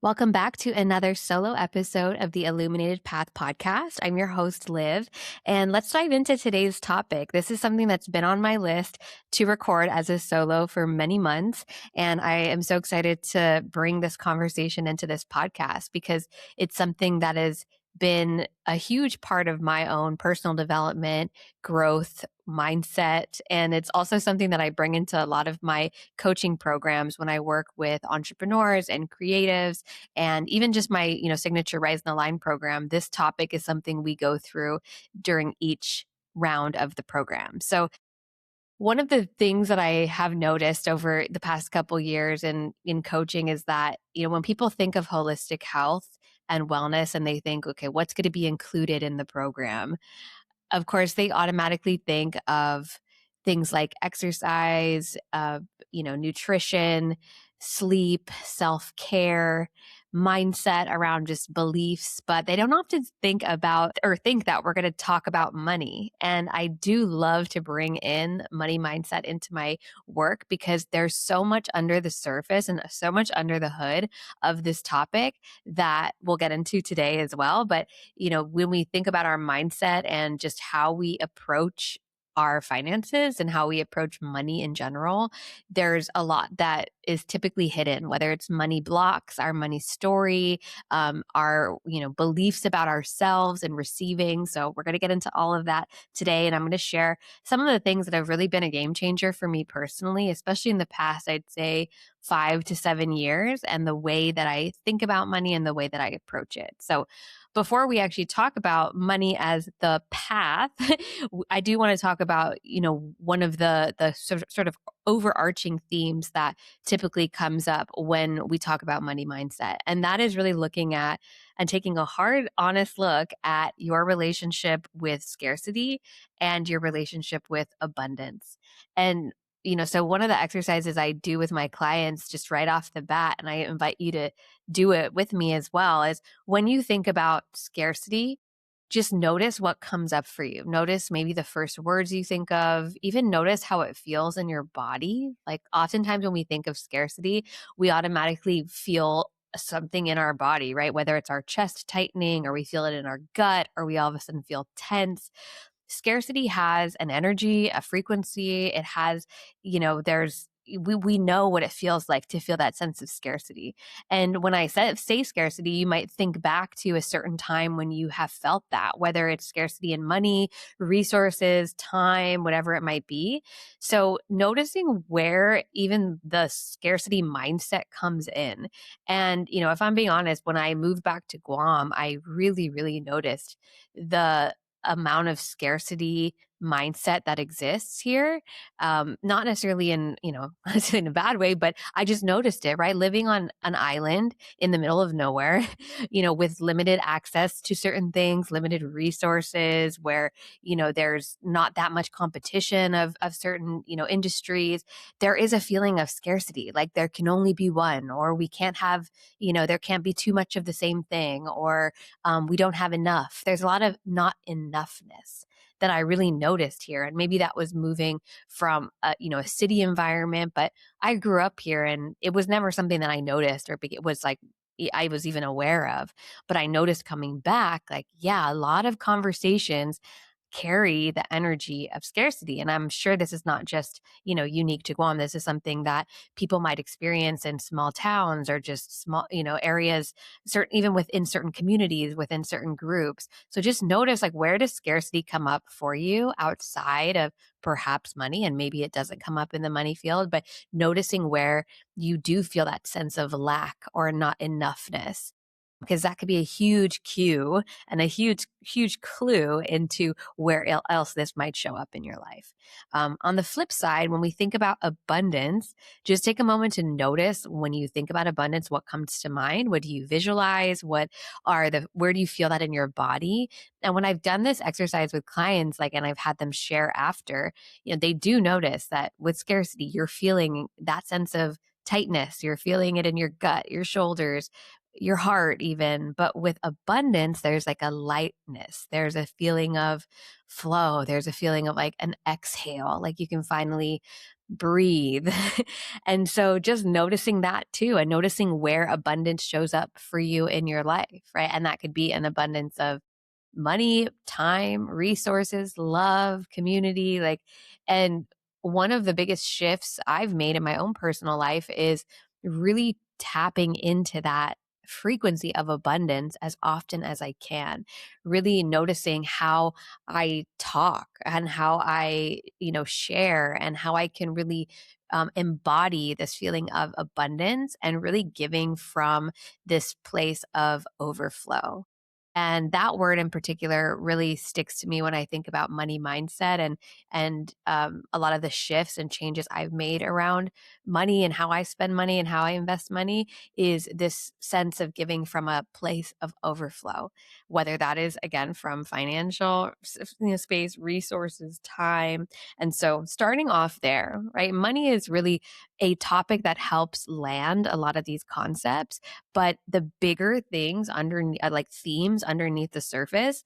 Welcome back to another solo episode of the Illuminated Path podcast. I'm your host, Liv, and let's dive into today's topic. This is something that's been on my list to record as a solo for many months, and I am so excited to bring this conversation into this podcast because it's something that has been a huge part of my own personal development, growth, mindset, and it's also something that I bring into a lot of my coaching programs when I work with entrepreneurs and creatives and even just my, signature Rise in the Line program. This topic is something we go through during each round of the program. So one of the things that I have noticed over the past couple years in coaching is that, when people think of holistic health and wellness and they think, okay, what's going to be included in the program? Of course, they automatically think of things like exercise, nutrition, sleep, self-care, mindset around just beliefs, but they don't often think about or think that we're going to talk about money. And I do love to bring in money mindset into my work because there's so much under the surface and so much under the hood of this topic that we'll get into today as well. But when we think about our mindset and just how we approach our finances and how we approach money in general, there's a lot that is typically hidden, whether it's money blocks, our money story, our, beliefs about ourselves and receiving. So we're going to get into all of that today. And I'm going to share some of the things that have really been a game changer for me personally, especially in the past, I'd say 5 to 7 years, and the way that I think about money and the way that I approach it. So before we actually talk about money as the path, I do want to talk about, one of the sort of overarching themes that typically comes up when we talk about money mindset. And that is really looking at and taking a hard, honest look at your relationship with scarcity and your relationship with abundance. And so one of the exercises I do with my clients just right off the bat, and I invite you to do it with me as well, is when you think about scarcity, just notice what comes up for you. Notice maybe the first words you think of, even notice how it feels in your body. Like oftentimes when we think of scarcity, we automatically feel something in our body, right? Whether it's our chest tightening or we feel it in our gut or we all of a sudden feel tense. Scarcity has an energy, a frequency. It has, there's we know what it feels like to feel that sense of scarcity. And when I say scarcity, you might think back to a certain time when you have felt that, whether it's scarcity in money, resources, time, whatever it might be. So noticing where even the scarcity mindset comes in. And, if I'm being honest, when I moved back to Guam, I really, really noticed the amount of scarcity mindset that exists here. Not necessarily in, honestly in a bad way, but I just noticed it, right? Living on an island in the middle of nowhere, with limited access to certain things, limited resources, where, there's not that much competition of certain, industries, there is a feeling of scarcity. Like there can only be one, or we can't have, there can't be too much of the same thing, or we don't have enough. There's a lot of not enoughness that I really noticed here. And maybe that was moving from a city environment, but I grew up here and it was never something that I noticed or it was like I was even aware of. But I noticed coming back, like, yeah, a lot of conversations carry the energy of scarcity. And I'm sure this is not just, unique to Guam. This is something that people might experience in small towns or just small, areas, certain, even within certain communities, within certain groups. So just notice, like, where does scarcity come up for you outside of perhaps money? And maybe it doesn't come up in the money field, but noticing where you do feel that sense of lack or not enoughness, because that could be a huge cue and a huge, huge clue into where else this might show up in your life. On the flip side, when we think about abundance, just take a moment to notice when you think about abundance, what comes to mind? What do you visualize? Where do you feel that in your body? And when I've done this exercise with clients, and I've had them share after, they do notice that with scarcity, you're feeling that sense of tightness. You're feeling it in your gut, your shoulders, your heart even. But with abundance, there's like a lightness. There's a feeling of flow. There's a feeling of like an exhale, like you can finally breathe. And so just noticing that too, and noticing where abundance shows up for you in your life, right? And that could be an abundance of money, time, resources, love, community, like, and one of the biggest shifts I've made in my own personal life is really tapping into that frequency of abundance as often as I can, really noticing how I talk and how I, share, and how I can really embody this feeling of abundance and really giving from this place of overflow. And that word in particular really sticks to me when I think about money mindset, and a lot of the shifts and changes I've made around money and how I spend money and how I invest money is this sense of giving from a place of overflow, whether that is again from financial space, resources, time. And so starting off there, right? Money is really a topic that helps land a lot of these concepts, but the bigger things underneath, like themes underneath the surface,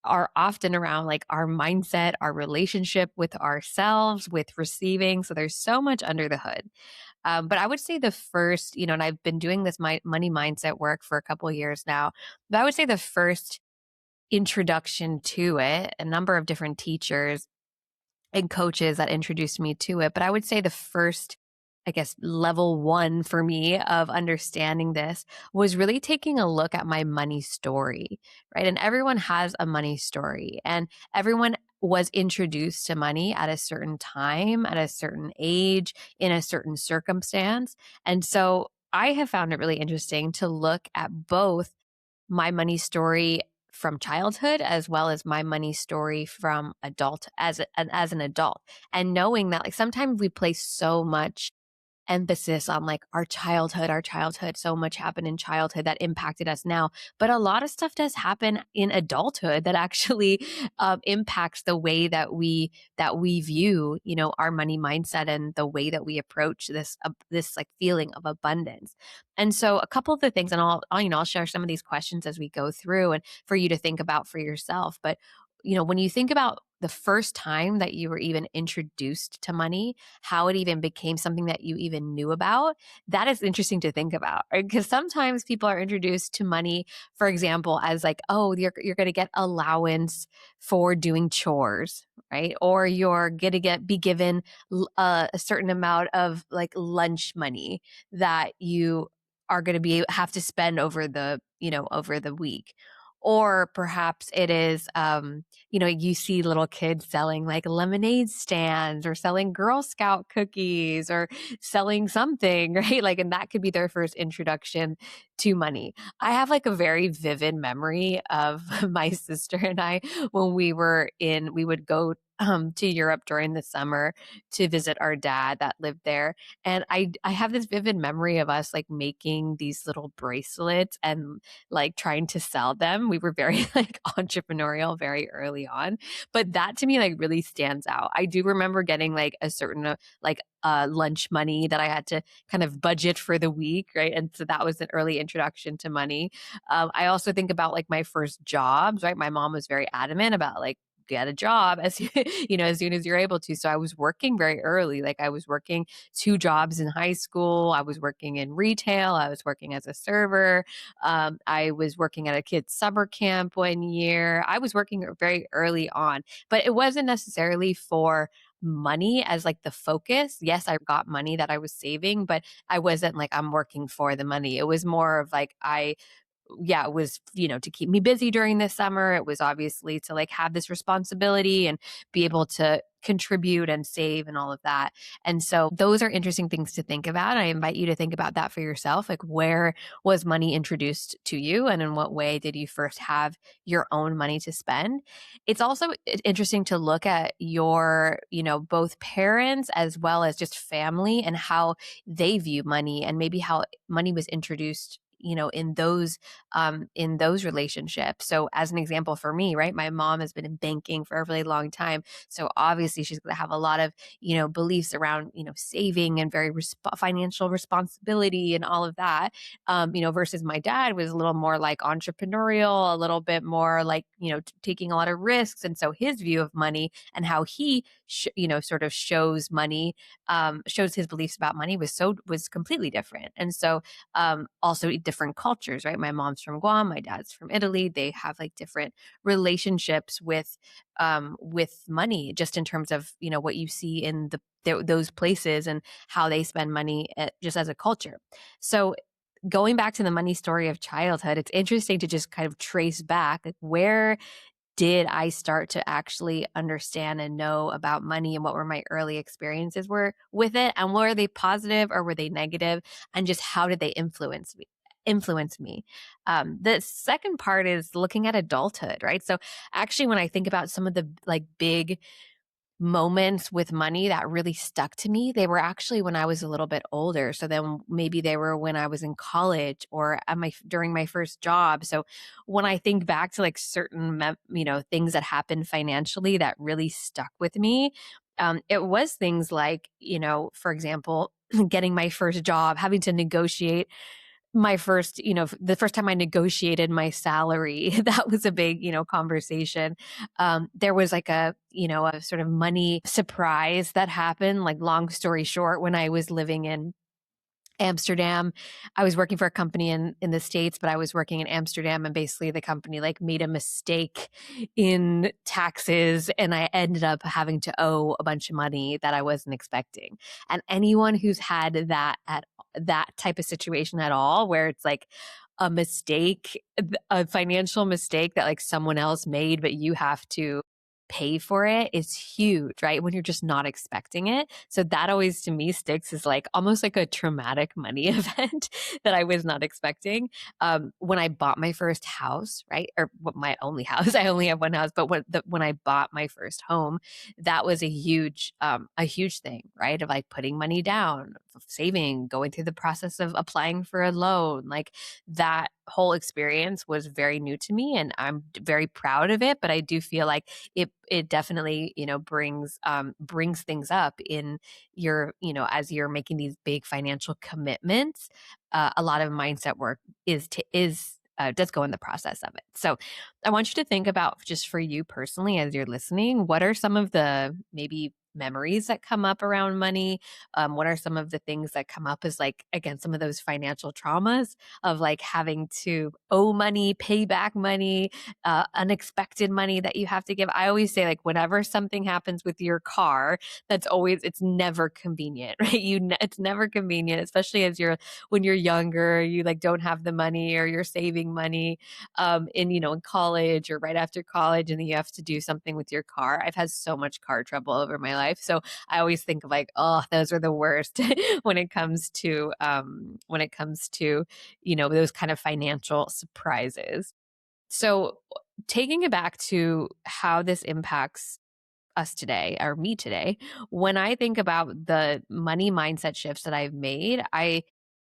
are often around like our mindset, our relationship with ourselves, with receiving. So there's so much under the hood. But I would say the first, and I've been doing this money mindset work for a couple of years now, but I would say the first introduction to it, a number of different teachers and coaches that introduced me to it. But I would say the first, I guess, level one for me of understanding this was really taking a look at my money story, right? And everyone has a money story, and everyone was introduced to money at a certain time, at a certain age, in a certain circumstance. And so I have found it really interesting to look at both my money story from childhood as well as my money story from adult as an adult, and knowing that like sometimes we place so much emphasis on like our childhood. So much happened in childhood that impacted us now, but a lot of stuff does happen in adulthood that actually impacts the way that we view, our money mindset and the way that we approach this like feeling of abundance. And so a couple of the things, and I'll share some of these questions as we go through and for you to think about for yourself. But when you think about the first time that you were even introduced to money, how it even became something that you even knew about, that is interesting to think about, right? Because sometimes people are introduced to money, for example, as like, oh, you're going to get allowance for doing chores, right? Or you're going to be given a certain amount of like lunch money that you are going to have to spend over the week. Or perhaps it is, you see little kids selling like lemonade stands or selling Girl Scout cookies or selling something, right? Like, and that could be their first introduction to money. I have like a very vivid memory of my sister and I when we would go to Europe during the summer to visit our dad that lived there. And I have this vivid memory of us like making these little bracelets and like trying to sell them. We were very like entrepreneurial very early on, but that to me like really stands out. I do remember getting like a certain lunch money that I had to kind of budget for the week, right? And so that was an early introduction to money. I also think about like my first jobs, right? My mom was very adamant about like get a job as as soon as you're able to. So I was working very early. Like I was working 2 jobs in high school. I was working in retail. I was working as a server. I was working at a kid's summer camp one year. I was working very early on, but it wasn't necessarily for money as like the focus. Yes, I got money that I was saving, but I wasn't like I'm working for the money. It was more of like it was, to keep me busy during this summer. It was obviously to like have this responsibility and be able to contribute and save and all of that. And so those are interesting things to think about. I invite you to think about that for yourself. Like, where was money introduced to you, and in what way did you first have your own money to spend? It's also interesting to look at your, both parents as well as just family and how they view money, and maybe how money was introduced in those relationships. So as an example for me, right, my mom has been in banking for a really long time. So obviously she's going to have a lot of, beliefs around, saving and very financial responsibility and all of that. Versus my dad was a little more like entrepreneurial, a little bit more like, taking a lot of risks. And so his view of money and how he, sort of shows money, shows his beliefs about money was completely different. And so also different cultures, right? My mom's from Guam, my dad's from Italy. They have like different relationships with money, just in terms of, what you see in those places and how they spend money just as a culture. So going back to the money story of childhood, it's interesting to just kind of trace back, like, where did I start to actually understand and know about money, and what were my early experiences were with it, and were they positive or were they negative, and just how did they influence me. The second part is looking at adulthood, right? So actually, when I think about some of the like big moments with money that really stuck to me, they were actually when I was a little bit older. So then maybe they were when I was in college or during my first job. So when I think back to like certain things that happened financially that really stuck with me, it was things like, for example, getting my first job, having to negotiate my first, the first time I negotiated my salary. That was a big, conversation. There was like a sort of money surprise that happened. Like, long story short, when I was living in Amsterdam, I was working for a company in the States, but I was working in Amsterdam, and basically the company like made a mistake in taxes, and I ended up having to owe a bunch of money that I wasn't expecting. And anyone who's had that type of situation at all, where it's like a mistake, a financial mistake that like someone else made, but you have to pay for it, is huge, right? When you're just not expecting it. So that always to me sticks as like almost like a traumatic money event that I was not expecting. When I bought my first house, right? Or my only house, I only have one house, but when I bought my first home, that was a huge thing, right? Of like putting money down, saving, going through the process of applying for a loan. Like, that whole experience was very new to me, and I'm very proud of it. But I do feel like it definitely, brings things up in your, as you're making these big financial commitments. A lot of mindset work does go in the process of it. So I want you to think about, just for you personally, as you're listening, what are some of the maybe memories that come up around money? What are some of the things that come up as, like, again, some of those financial traumas of like having to owe money, pay back money, unexpected money that you have to give? I always say, like, whenever something happens with your car, it's never convenient, right? It's never convenient, especially when you're younger, you like don't have the money, or you're saving money, in college or right after college, and then you have to do something with your car. I've had so much car trouble over my life. So I always think of like, oh, those are the worst when it comes to, those kind of financial surprises. So taking it back to how this impacts us today, or me today, when I think about the money mindset shifts that I've made, I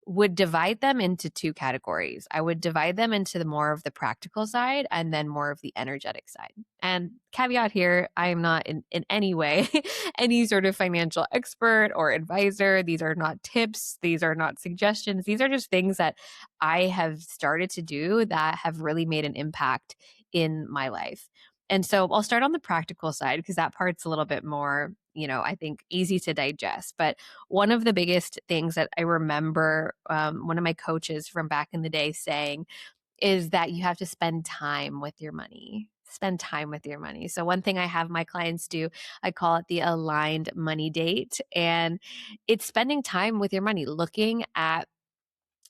would divide them into two categories. I would divide them into the more of the practical side, and then more of the energetic side. And caveat here, I am not in any way any sort of financial expert or advisor. These are not tips. These are not suggestions. These are just things that I have started to do that have really made an impact in my life. And so I'll start on the practical side, because that part's a little bit more, I think, easy to digest. But one of the biggest things that I remember, one of my coaches from back in the day saying, is that you have to spend time with your money. Spend time with your money. So one thing I have my clients do, I call it the aligned money date. And it's spending time with your money, looking at,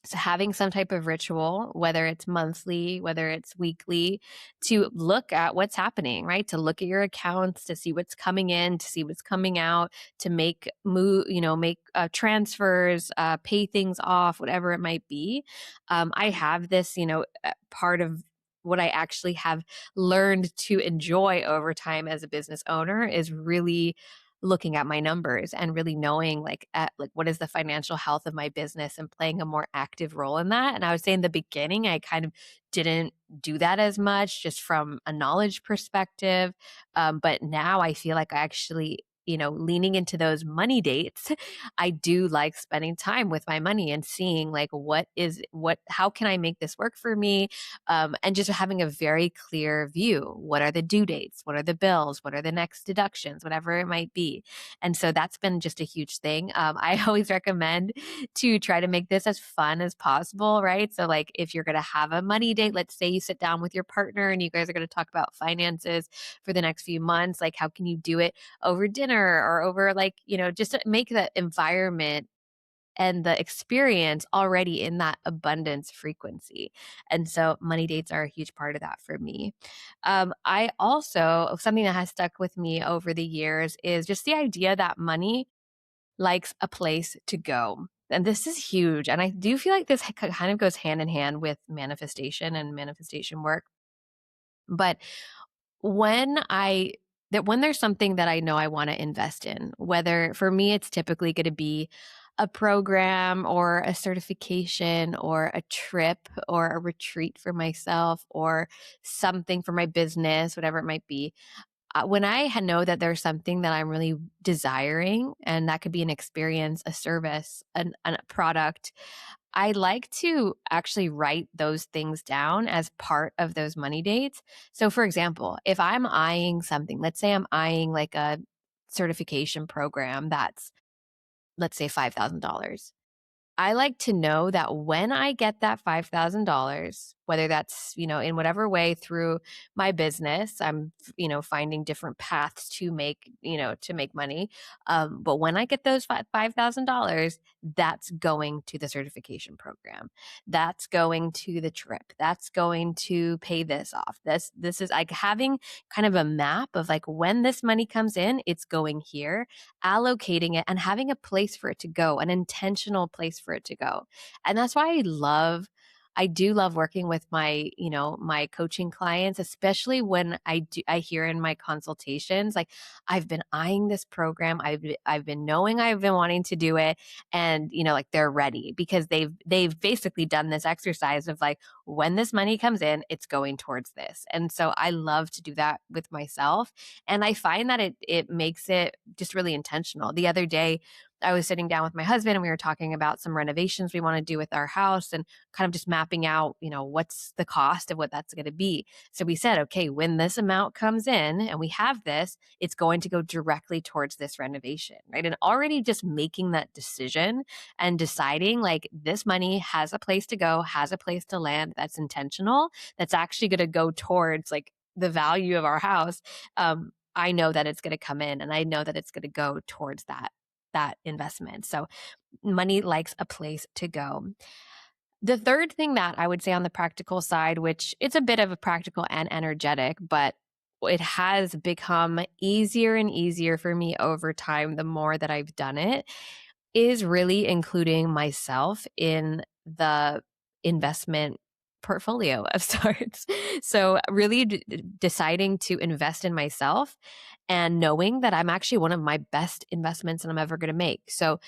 so having some type of ritual, whether it's monthly, whether it's weekly, to look at what's happening, right? To look at your accounts, to see what's coming in, to see what's coming out, to make transfers, pay things off, whatever it might be. I have this, part of what I actually have learned to enjoy over time as a business owner is really looking at my numbers and really knowing like at like what is the financial health of my business and playing a more active role in that. And I would say in the beginning I kind of didn't do that as much just from a knowledge perspective. But now I feel like I actually, leaning into those money dates, I do like spending time with my money and seeing like how can I make this work for me? And just having a very clear view. What are the due dates? What are the bills? What are the next deductions? Whatever it might be. And so that's been just a huge thing. I always recommend to try to make this as fun as possible, right? So, like, if you're going to have a money date, let's say you sit down with your partner and you guys are going to talk about finances for the next few months, like, how can you do it over dinner or over, like, just to make the environment and the experience already in that abundance frequency. And so money dates are a huge part of that for me. I also, something that has stuck with me over the years is just the idea that money likes a place to go. And this is huge. And I do feel like this kind of goes hand in hand with manifestation and manifestation work. But when I when there's something that I know I want to invest in, whether for me it's typically going to be a program or a certification or a trip or a retreat for myself or something for my business, whatever it might be. When I know that there's something that I'm really desiring, and that could be an experience, a service, a product, I like to actually write those things down as part of those money dates. So, for example, if I'm eyeing something, let's say I'm eyeing like a certification program that's, let's say, $5,000. I like to know that when I get that $5,000, whether that's, in whatever way through my business, I'm, finding different paths to make money. But when I get those $5,000, that's going to the certification program. That's going to the trip. That's going to pay this off. This is like having kind of a map of like when this money comes in, it's going here, allocating it and having a place for it to go, an intentional place for it to go. And that's why I do love working with my coaching clients, especially when I hear in my consultations, like, I've been eyeing this program. I've been knowing I've been wanting to do it, and, like, they're ready because they've basically done this exercise of like, when this money comes in, it's going towards this. And so I love to do that with myself. And I find that it makes it just really intentional. The other day, I was sitting down with my husband and we were talking about some renovations we want to do with our house and kind of just mapping out, what's the cost of what that's going to be. So we said, okay, when this amount comes in and we have this, it's going to go directly towards this renovation, right? And already just making that decision and deciding like this money has a place to go, has a place to land, that's intentional, that's actually going to go towards like the value of our house. I know that it's going to come in and I know that it's going to go towards that investment. So money likes a place to go. The third thing that I would say on the practical side, which it's a bit of a practical and energetic, but it has become easier and easier for me over time the more that I've done it, is really including myself in the investment portfolio of sorts. So really deciding to invest in myself and knowing that I'm actually one of my best investments that I'm ever going to make. So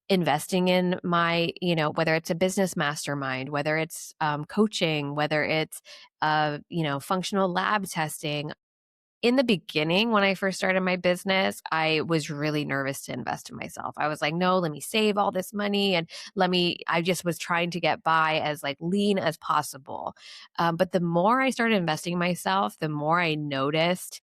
investing in my, whether it's a business mastermind, whether it's coaching, whether it's, functional lab testing. In the beginning, when I first started my business, I was really nervous to invest in myself. I was like, no, let me save all this money and I just was trying to get by as like lean as possible. But the more I started investing in myself, the more I noticed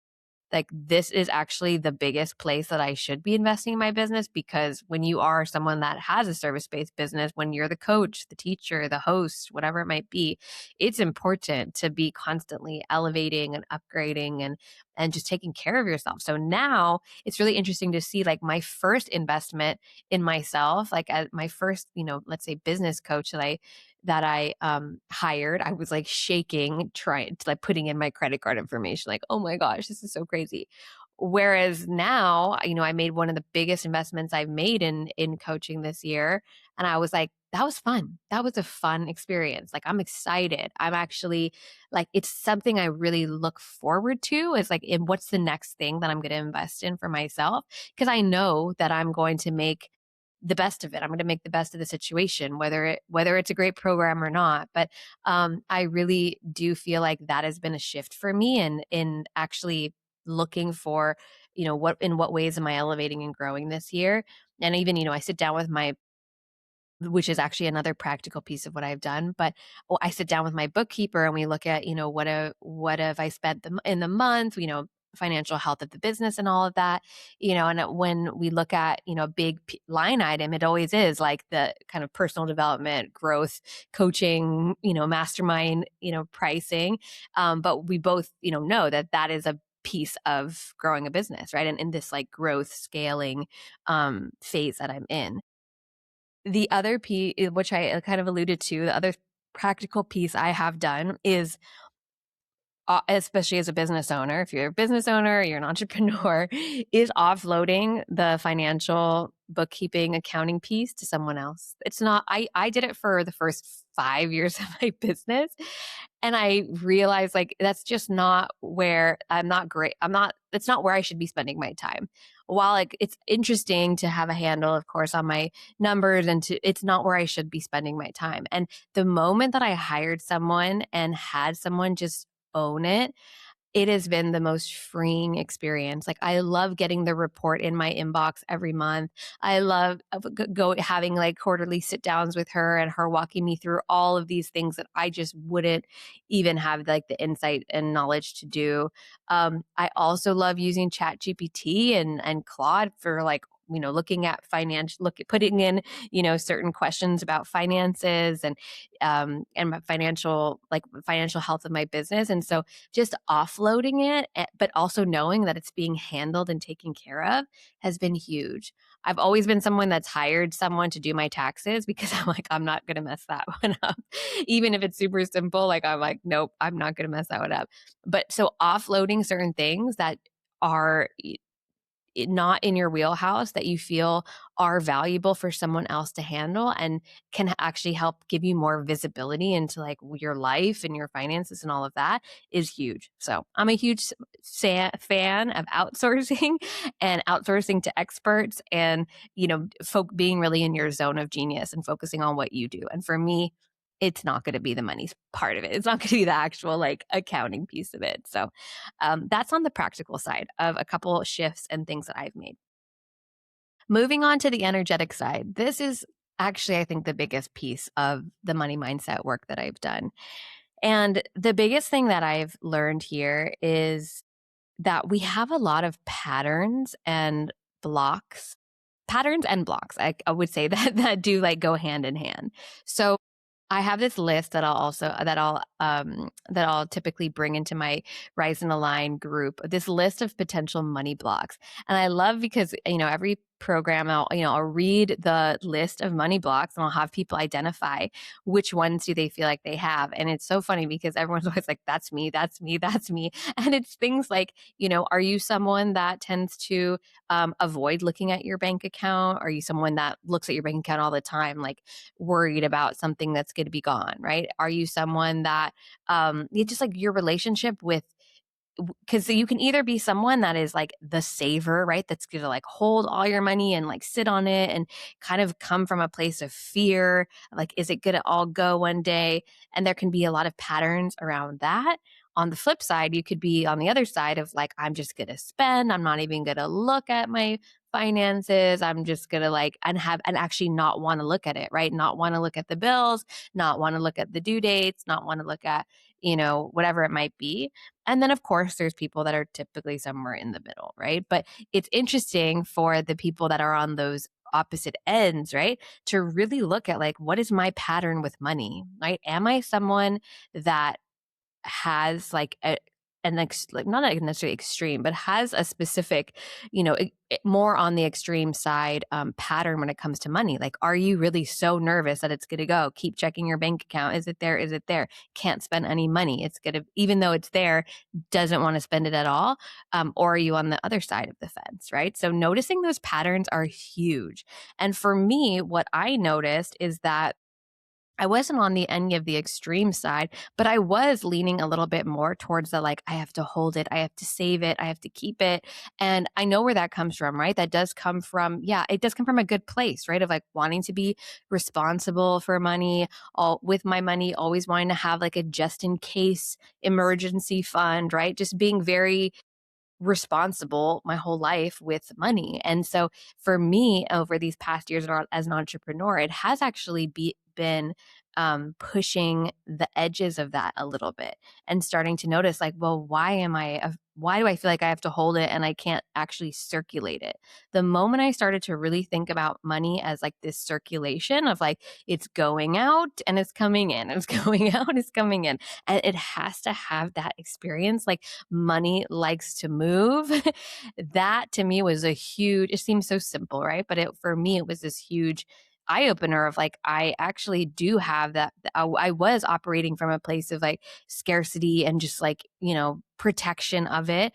like this is actually the biggest place that I should be investing in my business, because when you are someone that has a service-based business, when you're the coach, the teacher, the host, whatever it might be, it's important to be constantly elevating and upgrading and just taking care of yourself. So now it's really interesting to see like my first investment in myself, like as my first, let's say business coach that I hired, I was like shaking, trying to like putting in my credit card information, like, oh my gosh, this is so crazy. Whereas now, I made one of the biggest investments I've made in coaching this year. And I was like, that was fun. That was a fun experience. Like, I'm excited. I'm actually like, it's something I really look forward to, is like, in what's the next thing that I'm going to invest in for myself? Because I know that I'm going to make the best of it. I'm going to make the best of the situation, whether it's a great program or not. But I really do feel like that has been a shift for me, and in actually looking for, what ways am I elevating and growing this year? And even, I sit down with my, which is actually another practical piece of what I've done. But I sit down with my bookkeeper and we look at, what have I spent in the month, financial health of the business and all of that, and when we look at, a big line item, it always is like the kind of personal development, growth, coaching, mastermind, pricing. But we both, know that that is a piece of growing a business, right? And in this like growth scaling phase that I'm in. The other piece, which I kind of alluded to, the other practical piece I have done is, especially as a business owner, if you're a business owner, you're an entrepreneur, is offloading the financial bookkeeping accounting piece to someone else. It's not, I did it for the first 5 years of my business. And I realized like that's just not where I'm not great. It's not where I should be spending my time. While like it's interesting to have a handle, of course, on my numbers, it's not where I should be spending my time. And the moment that I hired someone and had someone just own it, it has been the most freeing experience. Like, I love getting the report in my inbox every month. I love having like quarterly sit downs with her and her walking me through all of these things that I just wouldn't even have like the insight and knowledge to do. I also love using Chat GPT and Claude for like, looking at putting in, certain questions about finances and my financial health of my business. And so just offloading it, but also knowing that it's being handled and taken care of, has been huge. I've always been someone that's hired someone to do my taxes because I'm like, I'm not going to mess that one up. Even if it's super simple, like I'm like, nope, I'm not going to mess that one up. But so offloading certain things that are not in your wheelhouse, that you feel are valuable for someone else to handle and can actually help give you more visibility into like your life and your finances and all of that, is huge. So I'm a huge fan of outsourcing and outsourcing to experts, and being really in your zone of genius and focusing on what you do. And for me, it's not going to be the money part of it. It's not going to be the actual like accounting piece of it. So that's on the practical side of a couple shifts and things that I've made. Moving on to the energetic side, this is actually, I think, the biggest piece of the money mindset work that I've done. And the biggest thing that I've learned here is that we have a lot of blocks, patterns and blocks. I would say that do like go hand in hand. So I have this list that I'll typically bring into my Rise and Align group. This list of potential money blocks, and I love because every program I'll read the list of money blocks and I'll have people identify which ones do they feel like they have. And it's so funny because everyone's always like, "That's me, that's me, that's me," and it's things like, are you someone that tends to avoid looking at your bank account? Are you someone that looks at your bank account all the time, like worried about something that's going to be gone, right? Are you someone that you just like your relationship with, because you can either be someone that is like the saver, right? That's going to like hold all your money and like sit on it and kind of come from a place of fear. Like, is it going to all go one day? And there can be a lot of patterns around that. On the flip side, you could be on the other side of like, I'm just going to spend. I'm not even going to look at my finances. I'm just going to like, and actually not want to look at it, right? Not want to look at the bills, not want to look at the due dates, not want to look at, whatever it might be. And then, of course, there's people that are typically somewhere in the middle, right? But it's interesting for the people that are on those opposite ends, right? To really look at like, what is my pattern with money, right? Am I someone that has like not necessarily extreme, but has a specific, more on the extreme side pattern when it comes to money. Like, are you really so nervous that it's going to go? Keep checking your bank account. Is it there? Is it there? Can't spend any money. It's going to, even though it's there, doesn't want to spend it at all. Or are you on the other side of the fence, right? So noticing those patterns are huge. And for me, what I noticed is that I wasn't on any of the extreme side, but I was leaning a little bit more towards the like, I have to hold it, I have to save it, I have to keep it. And I know where that comes from, right? That does come from, it does come from a good place, right? Of like wanting to be responsible for money, all with my money, always wanting to have like a just in case emergency fund, right? Just being very responsible my whole life with money. And so for me, over these past years as an entrepreneur, it has actually been pushing the edges of that a little bit and starting to notice like, well, why do I feel like I have to hold it and I can't actually circulate it? The moment I started to really think about money as like this circulation of like, it's going out and it's coming in, it's going out, it's coming in. And it has to have that experience. Like, money likes to move. That to me was it seems so simple, right? But for me, it was this huge eye opener of like, I actually do have that. I was operating from a place of like scarcity and just like, protection of it,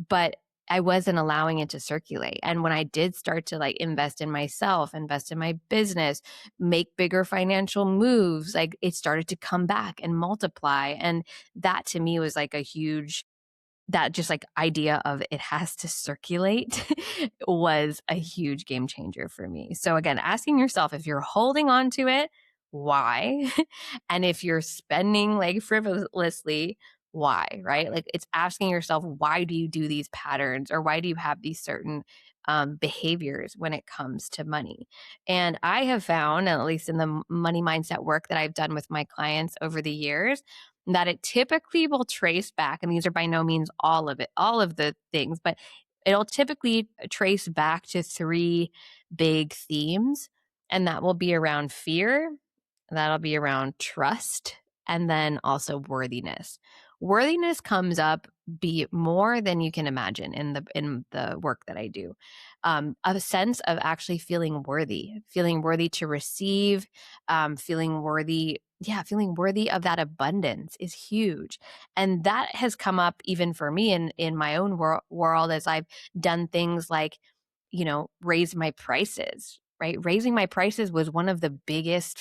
but I wasn't allowing it to circulate. And when I did start to like invest in myself, invest in my business, make bigger financial moves, like it started to come back and multiply. And that to me was like that just like idea of it has to circulate was a huge game changer for me. So again, asking yourself if you're holding on to it, why? And if you're spending like frivolously, why, right? Like it's asking yourself, why do you do these patterns or why do you have these certain behaviors when it comes to money? And I have found, at least in the money mindset work that I've done with my clients over the years, that it typically will trace back, and these are by no means all of the things, but it'll typically trace back to three big themes. And that will be around fear, that'll be around trust, and then also worthiness. Worthiness comes up be more than you can imagine in the work that I do. A sense of actually feeling worthy to receive, feeling worthy of that abundance is huge. And that has come up even for me in my own world as I've done things like, raise my prices, right? Raising my prices was one of the biggest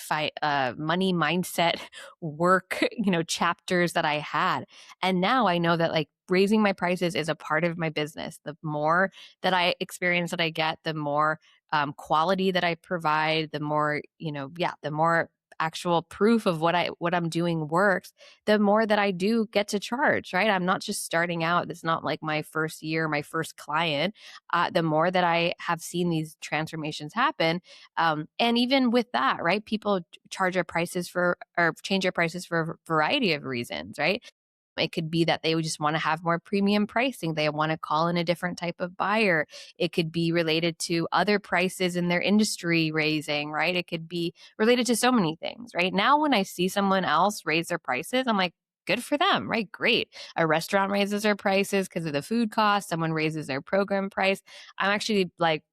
money mindset work, chapters that I had. And now I know that like raising my prices is a part of my business. The more that I experience that I get, the more quality that I provide, the more, the more actual proof of what I'm doing works, the more that I do get to charge, right? I'm not just starting out. It's not like my first year, my first client. The more that I have seen these transformations happen, and even with that, right? People charge their prices or change their prices for a variety of reasons, right? It could be that they would just want to have more premium pricing. They want to call in a different type of buyer. It could be related to other prices in their industry raising, right? It could be related to so many things, right? Now, when I see someone else raise their prices, I'm like, good for them, right? Great. A restaurant raises their prices because of the food cost. Someone raises their program price. I'm actually like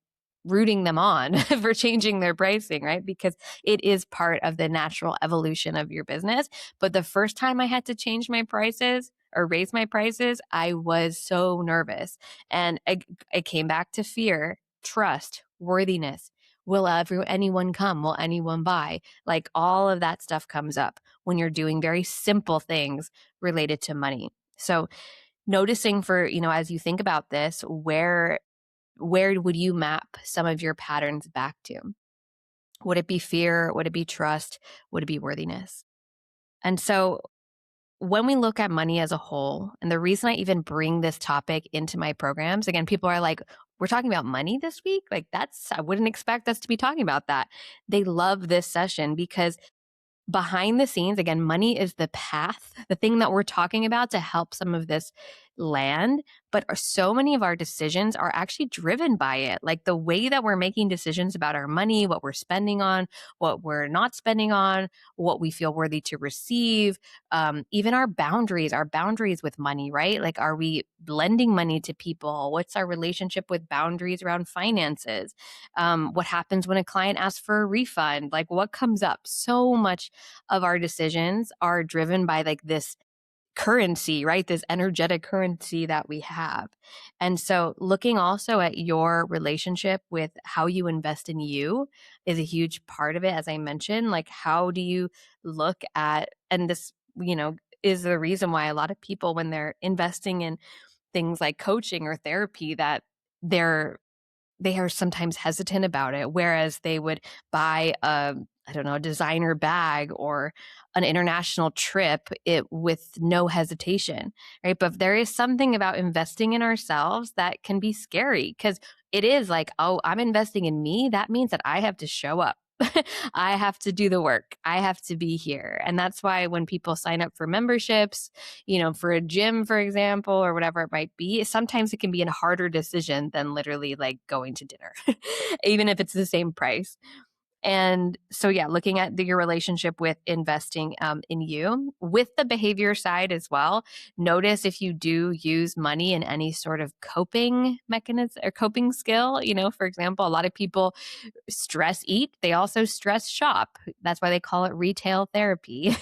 rooting them on for changing their pricing, right? Because it is part of the natural evolution of your business. But the first time I had to change my prices or raise my prices, I was so nervous. And it came back to fear, trust, worthiness. Will anyone come? Will anyone buy? Like all of that stuff comes up when you're doing very simple things related to money. So noticing as you think about this, where would you map some of your patterns back to? Would it be fear? Would it be trust? Would it be worthiness? And so when we look at money as a whole, and the reason I even bring this topic into my programs, again, people are like, we're talking about money this week? Like I wouldn't expect us to be talking about that. They love this session because behind the scenes, again, money is the path, the thing that we're talking about to help some of this land, but so many of our decisions are actually driven by it. Like the way that we're making decisions about our money, what we're spending on, what we're not spending on, what we feel worthy to receive, even our boundaries with money, right? Like, are we lending money to people? What's our relationship with boundaries around finances? What happens when a client asks for a refund? Like, what comes up? So much of our decisions are driven by like this currency, right? This energetic currency that we have. And so looking also at your relationship with how you invest in you is a huge part of it. As I mentioned, like, how do you look at, and this, is the reason why a lot of people, when they're investing in things like coaching or therapy, that they're they are sometimes hesitant about it, whereas they would buy a, I don't know, a designer bag or an international trip with no hesitation, right? But there is something about investing in ourselves that can be scary, because it is like, oh, I'm investing in me. That means that I have to show up. I have to do the work. I have to be here. And that's why when people sign up for memberships, for a gym, for example, or whatever it might be, sometimes it can be a harder decision than literally like going to dinner, even if it's the same price. And so, yeah, looking at your relationship with investing in you, with the behavior side as well. Notice if you do use money in any sort of coping mechanism or coping skill. For example, a lot of people stress eat, they also stress shop. That's why they call it retail therapy.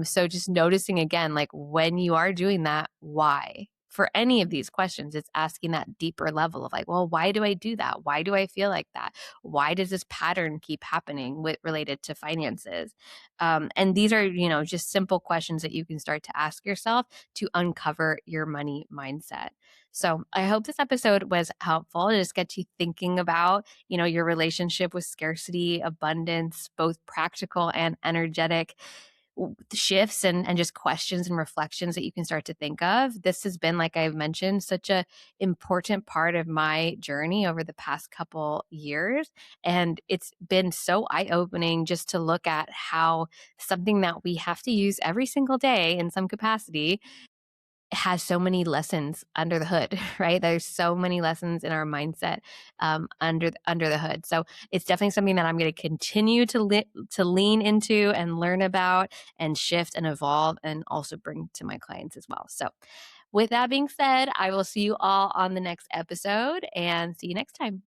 So just noticing again, like when you are doing that, why? For any of these questions, it's asking that deeper level of like, well, why do I do that? Why do I feel like that? Why does this pattern keep happening related to finances? And these are, just simple questions that you can start to ask yourself to uncover your money mindset. So I hope this episode was helpful to just get you thinking about, your relationship with scarcity, abundance, both practical and energetic shifts and just questions and reflections that you can start to think of. This has been, like I've mentioned, such a important part of my journey over the past couple years. And it's been so eye-opening just to look at how something that we have to use every single day in some capacity has so many lessons under the hood, right? There's so many lessons in our mindset under the hood. So it's definitely something that I'm going to continue to lean into and learn about and shift and evolve and also bring to my clients as well. So with that being said, I will see you all on the next episode and see you next time.